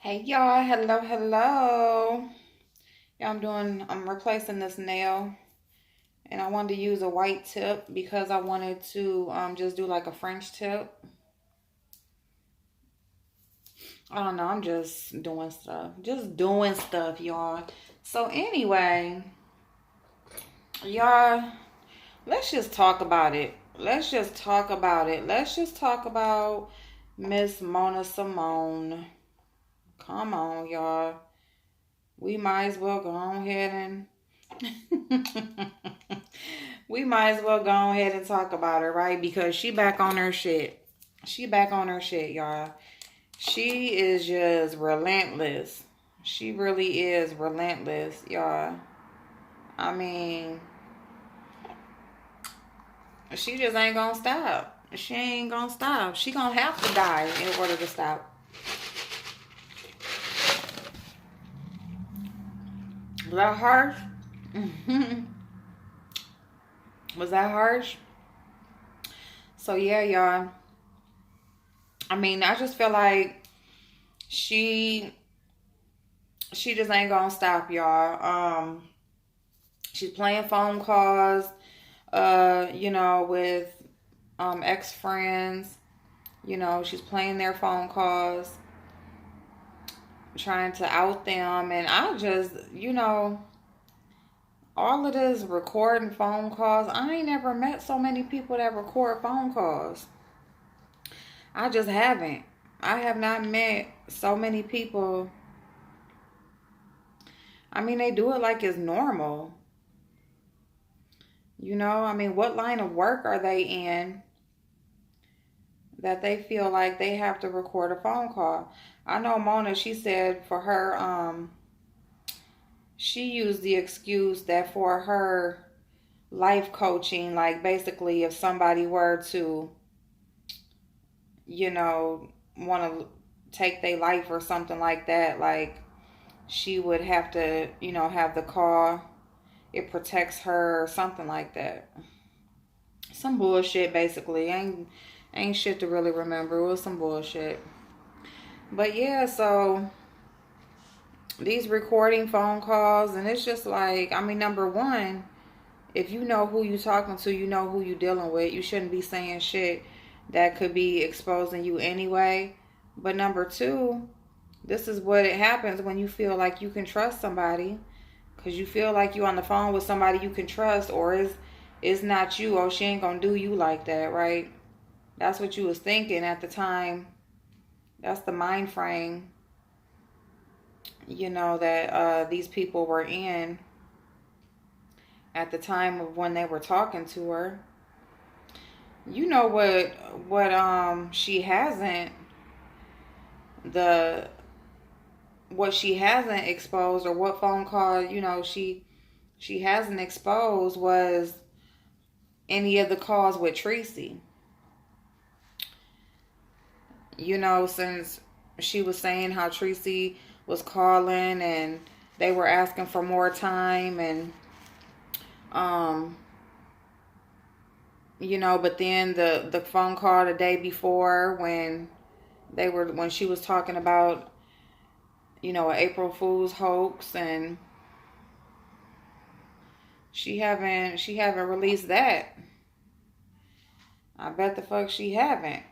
Hey y'all, hello. Yeah, I'm replacing this nail and I wanted to use a white tip because I wanted to just do like a French tip. I don't know, I'm just doing stuff. Just doing stuff, y'all. So anyway, y'all, let's just talk about it. Let's just talk about Miss Mona Simone. Come on, y'all. We might as well go on ahead and we might as well go ahead and talk about her, right? Because she back on her shit. She back on her shit, y'all. She is just relentless. She really is relentless, y'all. I mean, she just ain't gonna stop. She ain't gonna stop. She gonna have to die in order to stop. Was that harsh? Was that harsh? So yeah, y'all. I mean, I just feel like she she just ain't gonna stop, y'all. She's playing phone calls, with ex friends. She's playing their phone calls, trying to out them, and I just, all of this recording phone calls. I ain't never met so many people that record phone calls. I just haven't. I have not met so many people. I mean, they do it like it's normal. I mean, what line of work are they in that they feel like they have to record a phone call? I know Mona, she said for her, she used the excuse that for her life coaching, like basically if somebody were to, you know, want to take their life or something like that, like she would have to, have the call. It protects her or something like that. Some bullshit basically. Ain't shit to really remember. It was some bullshit. But yeah, so these recording phone calls, and it's just like, I mean, number one, if you know who you talking to, you know who you dealing with. You shouldn't be saying shit that could be exposing you anyway. But number two, this is what it happens when you feel like you can trust somebody, because you feel like you on the phone with somebody you can trust, or it's not you. Oh, she ain't gonna do you like that, right? That's what you was thinking at the time. That's the mind frame, that these people were in at the time of when they were talking to her. You know what she hasn't the what she hasn't exposed, or what phone call, she hasn't exposed, was any of the calls with Tracy. Since she was saying how Tracy was calling and they were asking for more time, and um but then the phone call the day before, when she was talking about, an April Fool's hoax, and she haven't released that. I bet the fuck she haven't.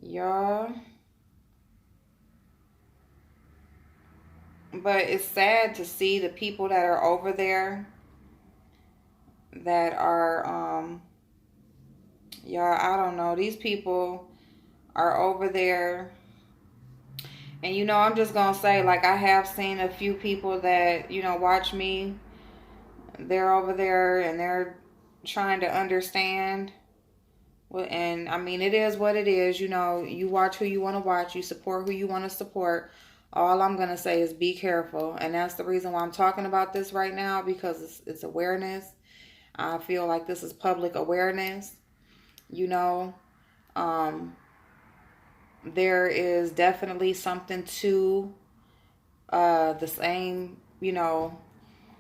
Y'all. But it's sad to see the people that are over there that are, y'all, I don't know. These people are over there. And, I'm just going to say, like, I have seen a few people that, watch me. They're over there and they're trying to understand. And I mean, it is what it is. You watch who you want to watch, you support who you want to support. All I'm going to say is be careful. And that's the reason why I'm talking about this right now, because it's awareness. I feel like this is public awareness. You know, um, there is definitely something to the same,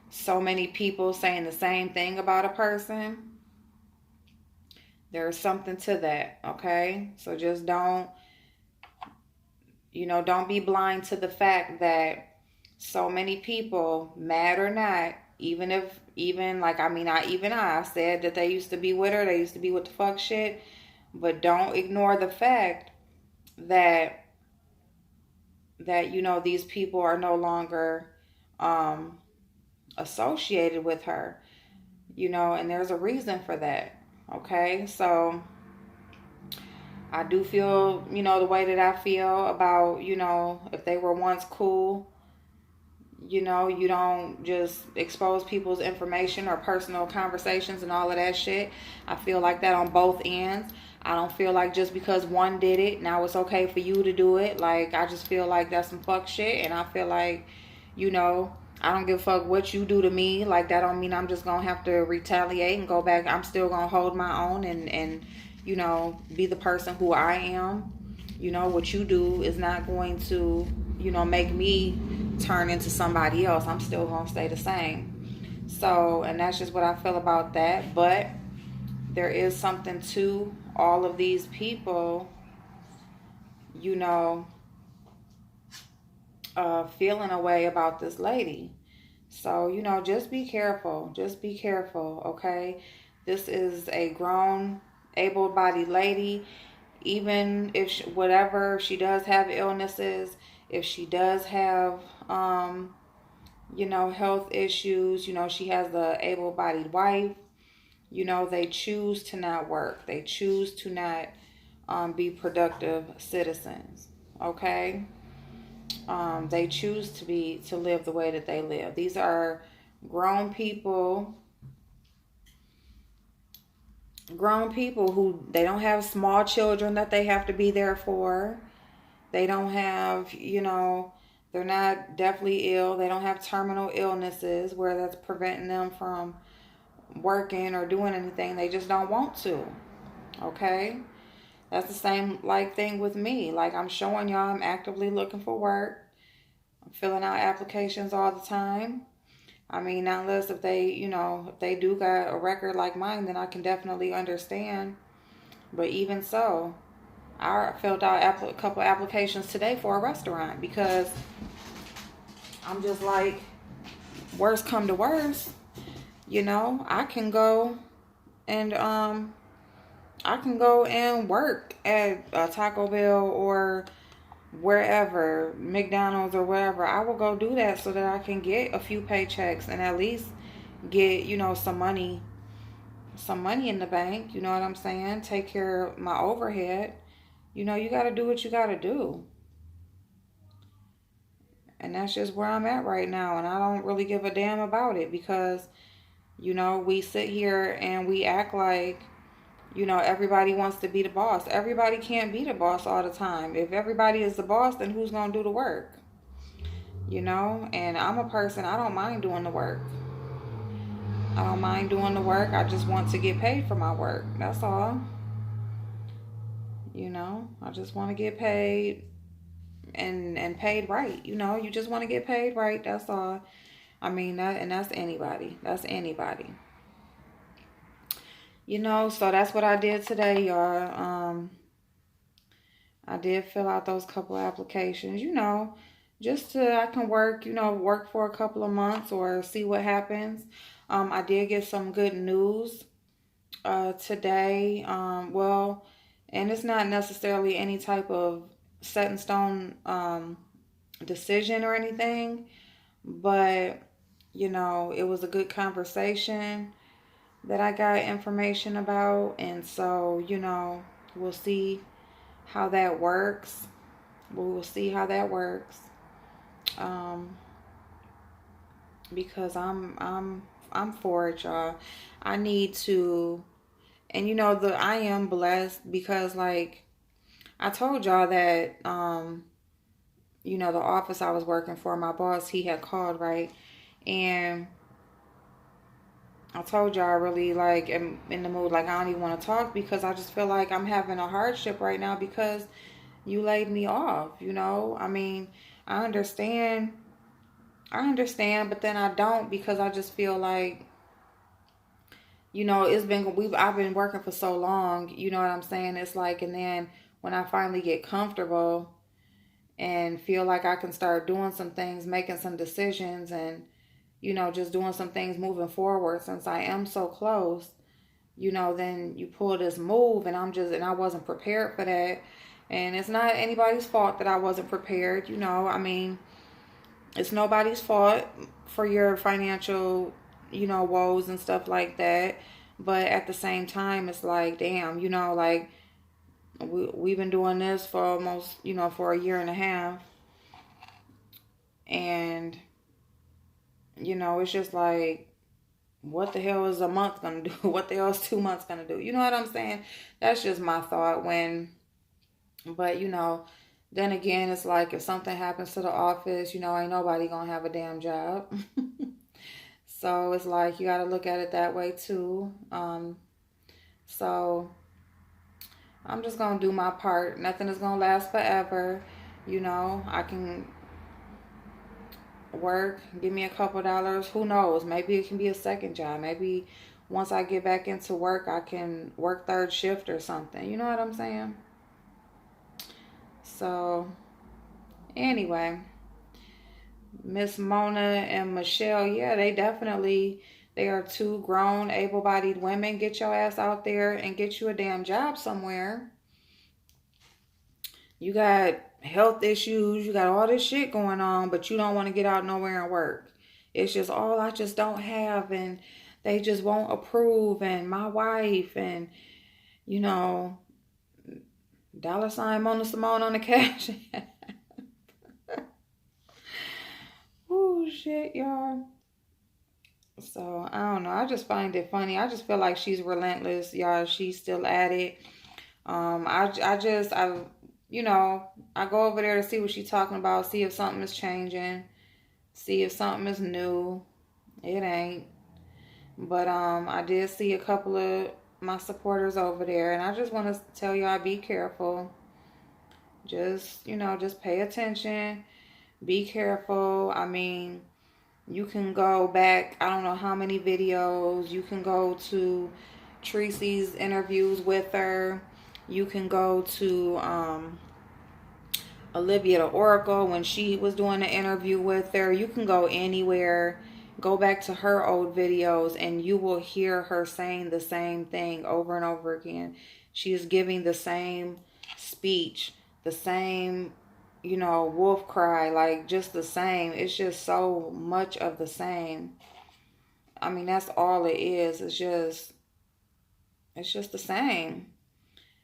so many people saying the same thing about a person. There's something to that, okay? So just don't don't be blind to the fact that so many people, mad or not, even like, I said that they used to be with her, they used to be with the fuck shit, but don't ignore the fact that these people are no longer um associated with her, and there's a reason for that. Okay, so I do feel, the way that I feel about, if they were once cool. You don't just expose people's information or personal conversations and all of that shit. I feel like that on both ends. I don't feel like just because one did it, now it's okay for you to do it. Like, I just feel like that's some fuck shit. And I feel like, I don't give a fuck what you do to me. Like, that don't mean I'm just going to have to retaliate and go back. I'm still going to hold my own and be the person who I am. What you do is not going to, make me turn into somebody else. I'm still going to stay the same. So, and that's just what I feel about that. But there is something to all of these people, feeling a way about this lady. So, just be careful. Just be careful, okay? This is a grown, able-bodied lady. Even if whatever, she does have illnesses, if she does have, health issues, she has a able-bodied wife, they choose to not work. They choose to not be productive citizens, okay? They choose to live the way that they live. These are grown people who, they don't have small children that they have to be there for. They don't have, they're not deathly ill. They don't have terminal illnesses where that's preventing them from working or doing anything. They just don't want to. Okay? That's the same thing with me. Like, I'm showing y'all I'm actively looking for work. I'm filling out applications all the time. I mean, not unless if they, if they do got a record like mine, then I can definitely understand. But even so, I filled out a couple applications today for a restaurant because I'm just like, worst come to worst, I can go and work at Taco Bell or wherever, McDonald's or wherever. I will go do that so that I can get a few paychecks and at least get, some money in the bank. You know what I'm saying? Take care of my overhead. You got to do what you got to do. And that's just where I'm at right now. And I don't really give a damn about it because, we sit here and we act like, everybody wants to be the boss. Everybody can't be the boss all the time. If everybody is the boss, then who's going to do the work? And I'm a person, I don't mind doing the work. I don't mind doing the work. I just want to get paid for my work. That's all. I just want to get paid and paid right. You just want to get paid right. That's all. I mean, that's anybody. That's anybody. So that's what I did today, y'all. I did fill out those couple applications, just so I can work, work for a couple of months or see what happens. I did get some good news today. And it's not necessarily any type of set in stone decision or anything, but it was a good conversation that I got information about, and so we'll see how that works. We will see how that works, because I'm for it, y'all. I need to, and I am blessed because, like, I told y'all that the office I was working for, my boss, he had called, right, and I told y'all I really am in the mood, like I don't even want to talk because I just feel like I'm having a hardship right now because you laid me off, I mean, I understand, but then I don't because I just feel like, I've been working for so long, you know what I'm saying? It's like, and then when I finally get comfortable, and feel like I can start doing some things, making some decisions, and, just doing some things moving forward since I am so close, then you pull this move, and and I wasn't prepared for that. And it's not anybody's fault that I wasn't prepared. I mean, it's nobody's fault for your financial, woes and stuff like that. But at the same time, it's like, damn, like we've been doing this for almost, for a year and a half. And, it's just like, what the hell is a month gonna do? What the hell is 2 months gonna do? You know what I'm saying? That's just my thought but then again, it's like if something happens to the office, ain't nobody gonna have a damn job. So it's like you gotta look at it that way too. So I'm just gonna do my part. Nothing is gonna last forever. I can work, give me a couple dollars. Who knows? Maybe it can be a second job. Maybe once I get back into work, I can work third shift or something. You know what I'm saying? So, anyway, Miss Mona and Michelle, yeah, they are two grown, able-bodied women. Get your ass out there and get you a damn job somewhere. You got health issues, you got all this shit going on, but you don't want to get out nowhere and work. It's just, oh, I just don't have, and they just won't approve, and my wife, and, $ Mona Simone on the cash. Oh, shit, y'all. So, I don't know. I just find it funny. I just feel like she's relentless, y'all. She's still at it. I go over there to see what she's talking about, see if something is changing, see if something is new. It ain't. But I did see a couple of my supporters over there, and I just want to tell y'all, be careful. Just pay attention. Be careful. I mean, you can go back, I don't know how many videos. You can go to Tracy's interviews with her. You can go to Olivia the Oracle when she was doing an interview with her. You can go anywhere. Go back to her old videos and you will hear her saying the same thing over and over again. She is giving the same speech, the same, wolf cry, like just the same. It's just so much of the same. I mean, that's all it is. It's just the same.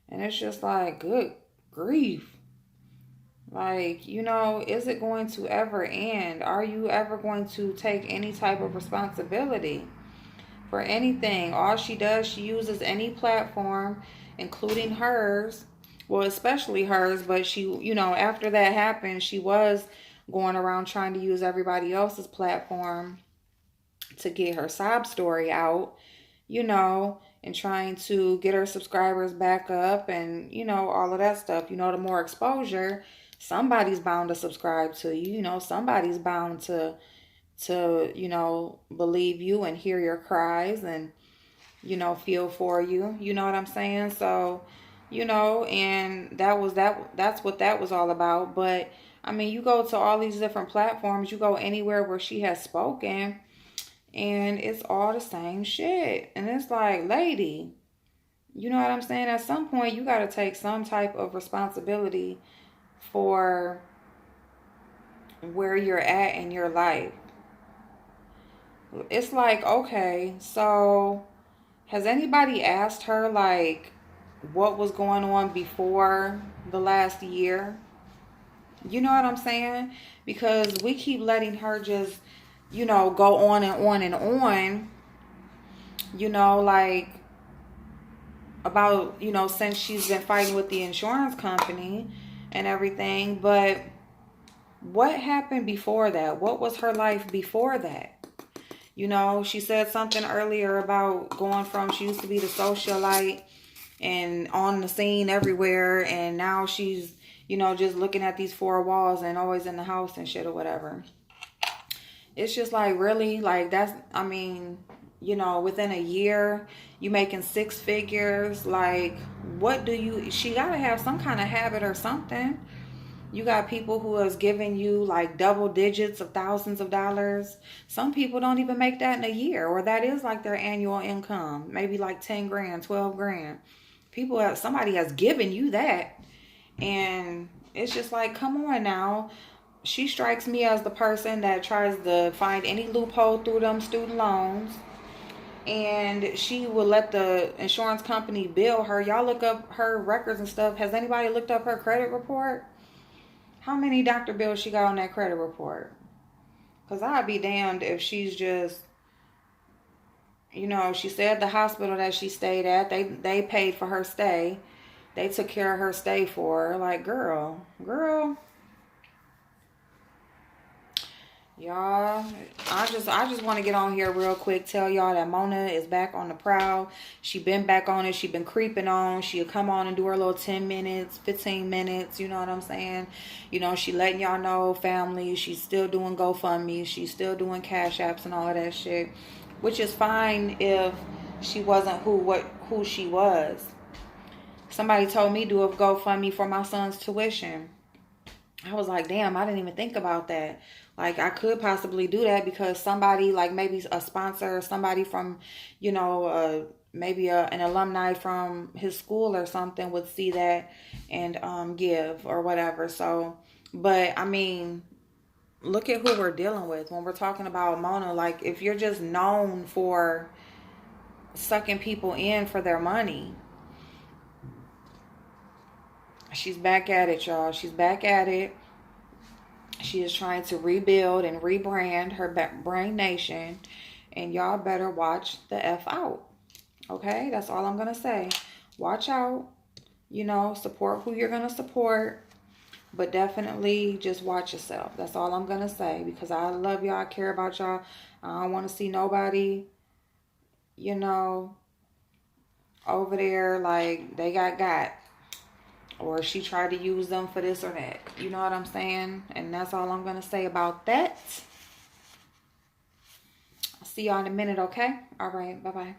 And it's just like, good grief. Like, is it going to ever end? Are you ever going to take any type of responsibility for anything? All she does, she uses any platform, including hers. Well, especially hers, but she, after that happened, she was going around trying to use everybody else's platform to get her sob story out, and trying to get her subscribers back up and, all of that stuff. The more exposure, somebody's bound to subscribe to you. Somebody's bound to believe you and hear your cries and, feel for you. You know what I'm saying? So, and that's what that was all about. But I mean, you go to all these different platforms, you go anywhere where she has spoken, and it's all the same shit. And it's like, lady, you know what I'm saying? At some point, you got to take some type of responsibility for where you're at in your life. It's like, okay, so has anybody asked her, like, what was going on before the last year? You know what I'm saying? Because we keep letting her just, go on and on and on, like about, since she's been fighting with the insurance company and everything. But what happened before that? What was her life before that? She said something earlier about going from, she used to be the socialite and on the scene everywhere, and now she's, just looking at these four walls and always in the house and shit or whatever. It's just like, really? Like, that's, I mean, within a year, you making 6 figures. Like, what do you, she got to have some kind of habit or something. You got people who is giving you like double digits of thousands of dollars. Some people don't even make that in a year, or that is like their annual income, maybe like 10 grand, 12 grand. Somebody has given you that. And it's just like, come on now. She strikes me as the person that tries to find any loophole through them student loans. And she will let the insurance company bill her. Y'all look up her records and stuff. Has anybody looked up her credit report? How many doctor bills she got on that credit report? Because I'd be damned if she's just, she said the hospital that she stayed at, they paid for her stay. They took care of her stay for her. Like, girl. Y'all, I just want to get on here real quick, tell y'all that Mona is back on the prowl. She been back on it. She been creeping on. She'll come on and do her little 10 minutes, 15 minutes. You know what I'm saying? She letting y'all know, family. She's still doing GoFundMe. She's still doing Cash Apps and all of that shit, which is fine if she wasn't who she was. Somebody told me do a GoFundMe for my son's tuition. I was like, damn, I didn't even think about that. Like, I could possibly do that because somebody, like maybe a sponsor, somebody from, maybe an alumni from his school or something would see that and give or whatever. So, but I mean, look at who we're dealing with when we're talking about Mona. Like, if you're just known for sucking people in for their money, she's back at it, y'all. She's back at it. She is trying to rebuild and rebrand her Brain Nation. And y'all better watch the F out. Okay? That's all I'm going to say. Watch out. Support who you're going to support. But definitely just watch yourself. That's all I'm going to say. Because I love y'all. I care about y'all. I don't want to see nobody, over there like they got. Or she tried to use them for this or that. You know what I'm saying? And that's all I'm going to say about that. I'll see y'all in a minute, okay? All right. Bye-bye.